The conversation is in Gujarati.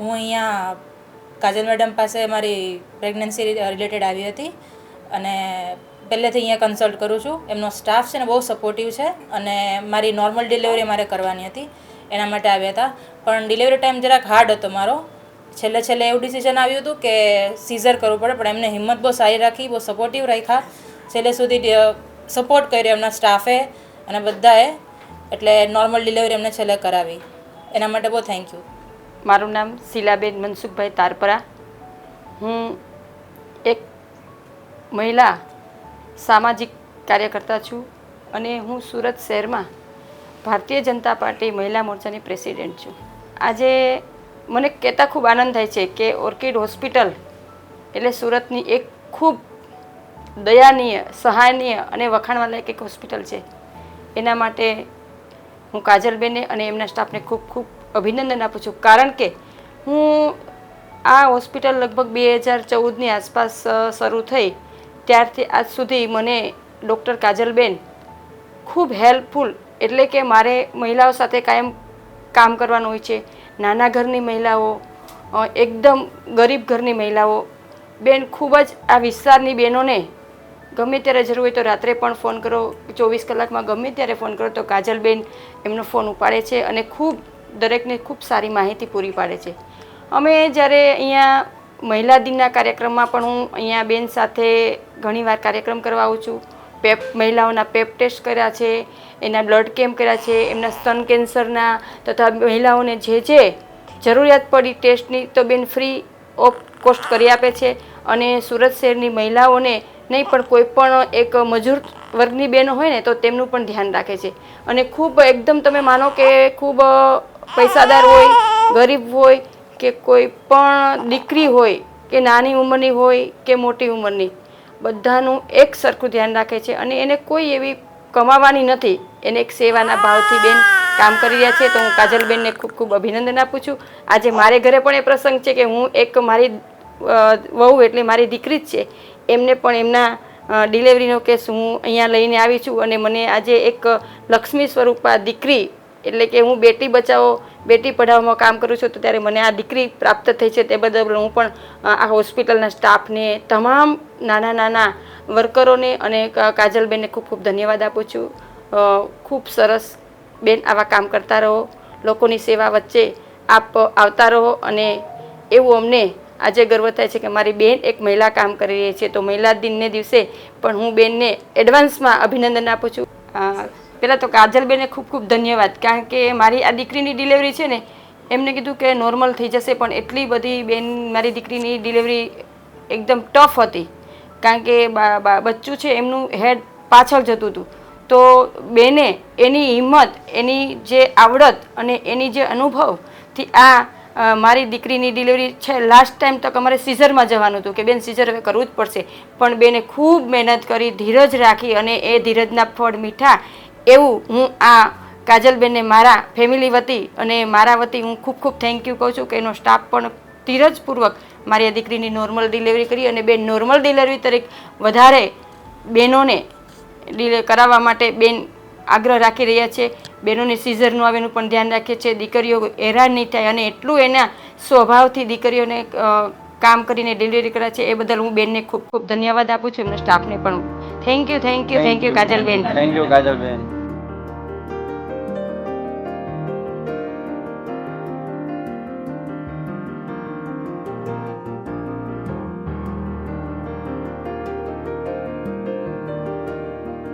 હું અહીંયા કાજલ મેડમ પાસે મારી પ્રેગ્નન્સી રિલેટેડ આવી હતી અને પહેલેથી અહીંયા કન્સલ્ટ કરું છું. એમનો સ્ટાફ છે ને બહુ સપોર્ટિવ છે અને મારી નોર્મલ ડિલિવરી મારે કરવાની હતી એના માટે આવ્યા હતા. પણ ડિલિવરી ટાઈમ જરાક હાર્ડ હતો મારો. છેલ્લે એવું ડિસિઝન આવ્યું હતું કે સીઝર કરવું પડે, પણ એમને હિંમત બહુ સારી રાખી, બહુ સપોર્ટિવ રાખ્યા. છેલ્લે સુધી સપોર્ટ કર્યો એમના સ્ટાફે અને બધાએ, એટલે નોર્મલ ડિલિવરી એમને છેલ્લે કરાવી. એના માટે બહુ થેન્ક યુ. મારું નામ શીલાબેન મનસુખભાઈ તારપરા. હું એક મહિલા સામાજિક કાર્યકર્તા છું અને હું સુરત શહેરમાં ભારતીય જનતા પાર્ટી મહિલા મોરચાની પ્રેસિડેન્ટ છું. આજે મને કહેતા ખૂબ આનંદ થાય છે કે ઓર્કિડ હોસ્પિટલ એટલે સુરતની એક ખૂબ દયાનીય, સહાયનીય અને વખાણવાલાયક એક હોસ્પિટલ છે. એના માટે હું કાજલબેનને અને એમના સ્ટાફને ખૂબ ખૂબ અભિનંદન આપું છું. કારણ કે હું આ હોસ્પિટલ લગભગ 2014ની આસપાસ શરૂ થઈ ત્યારથી આજ સુધી મને ડૉક્ટર કાજલબેન ખૂબ હેલ્પફુલ, એટલે કે મારે મહિલાઓ સાથે કાયમ કામ કરવાનું હોય છે. નાના ઘરની મહિલાઓ, એકદમ ગરીબ ઘરની મહિલાઓ, બેન ખૂબ જ આ વિસ્તારની બહેનોને ગમે ત્યારે જરૂર હોય તો રાત્રે પણ ફોન કરો, 24 કલાકમાં ગમે ત્યારે ફોન કરો તો કાજલબેન એમનો ફોન ઉપાડે છે અને ખૂબ દરેકને ખૂબ સારી માહિતી પૂરી પાડે છે. અમે જ્યારે અહીંયા મહિલા દિનના કાર્યક્રમમાં પણ હું અહીંયા બેન સાથે ઘણીવાર કાર્યક્રમ કરવા આવું છું. મહિલાઓના પેપ ટેસ્ટ કર્યા છે, એના બ્લડ કેમ્પ કર્યા છે, એમના સ્તન કેન્સરના તથા મહિલાઓને જે જરૂરિયાત પડી ટેસ્ટની તો બેન ફ્રી ઓફ કોસ્ટ કરી આપે છે. અને સુરત શહેરની મહિલાઓને નહીં પણ કોઈ પણ એક મજૂર વર્ગની બહેનો હોય ને તો તેમનું પણ ધ્યાન રાખે છે. અને ખૂબ એકદમ તમે માનો કે ખૂબ પૈસાદાર હોય, ગરીબ હોય કે કોઈ પણ દીકરી હોય કે નાની ઉંમરની હોય કે મોટી ઉંમરની, બધાનું એક સરખું ધ્યાન રાખે છે. અને એને કોઈ એવી કમાવાની નથી, એને એક સેવાના ભાવથી બેન કામ કરી રહ્યા છે. તો હું કાજલબેનને ખૂબ ખૂબ અભિનંદન આપું છું. આજે મારે ઘરે પણ એ પ્રસંગ છે કે હું એક મારી વહુ એટલે મારી દીકરી જ છે, એમને પણ એમના ડિલિવરીનો કેસ હું અહીંયા લઈને આવી છું. અને મને આજે એક લક્ષ્મી સ્વરૂપા દીકરી, એટલે કે હું બેટી બચાવો બેટી પઢાઓમાં કામ કરું છું, તો ત્યારે મને આ દીકરી પ્રાપ્ત થઈ છે. તે બદલ હું પણ આ હોસ્પિટલના સ્ટાફને, તમામ નાના નાના વર્કરોને અને કાજલબેનને ખૂબ ખૂબ ધન્યવાદ આપું છું. ખૂબ સરસ બેન, આવા કામ કરતા રહો, લોકોની સેવા વચ્ચે આપ આવતા રહો. અને એવું અમને આજે ગર્વ થાય છે કે મારી બેન એક મહિલા કામ કરી રહી છે. તો મહિલા દિનને દિવસે પણ હું બેનને એડવાન્સમાં અભિનંદન આપું છું. પહેલાં તો કાજલબેનને ખૂબ ખૂબ ધન્યવાદ, કારણ કે મારી આ દીકરીની ડિલિવરી છે ને, એમને કીધું કે નોર્મલ થઈ જશે, પણ એટલી બધી બેન મારી દીકરીની ડિલિવરી એકદમ ટફ હતી. કારણ કે બચ્ચું છે એમનું હેડ પાછળ જતું હતું. તો બેને એની હિંમત, એની જે આવડત અને એની જે અનુભવથી આ મારી દીકરીની ડિલિવરી છે. લાસ્ટ ટાઈમ તક અમારે સીઝરમાં જવાનું હતું કે બેન સીઝર હવે કરવું જ પડશે, પણ બેને ખૂબ મહેનત કરી, ધીરજ રાખી અને એ ધીરજના ફળ મીઠા. એવું હું આ કાજલબેનને મારા ફેમિલી વતી અને મારા વતી હું ખૂબ ખૂબ થેન્ક યુ કહું છું કે એનો સ્ટાફ પણ ધીરજપૂર્વક મારી આ દીકરીની નોર્મલ ડિલિવરી કરી. અને બેન નોર્મલ ડિલિવરી તરીકે વધારે બહેનોને કરાવવા માટે બેન આગ્રહ રાખી રહ્યા છે. બહેનોને સીઝરનું આવે એનું પણ ધ્યાન રાખે છે. દીકરીઓ હેરાન નહીં થાય અને એટલું એના સ્વભાવથી દીકરીઓને કામ કરીને ડિલિવરી કરે છે. એ બદલ હું બેનને ખૂબ ખૂબ ધન્યવાદ આપું છું, એમના સ્ટાફને પણ. Thank you, thank you, thank you Kajalben. Thank you કાજલબેન.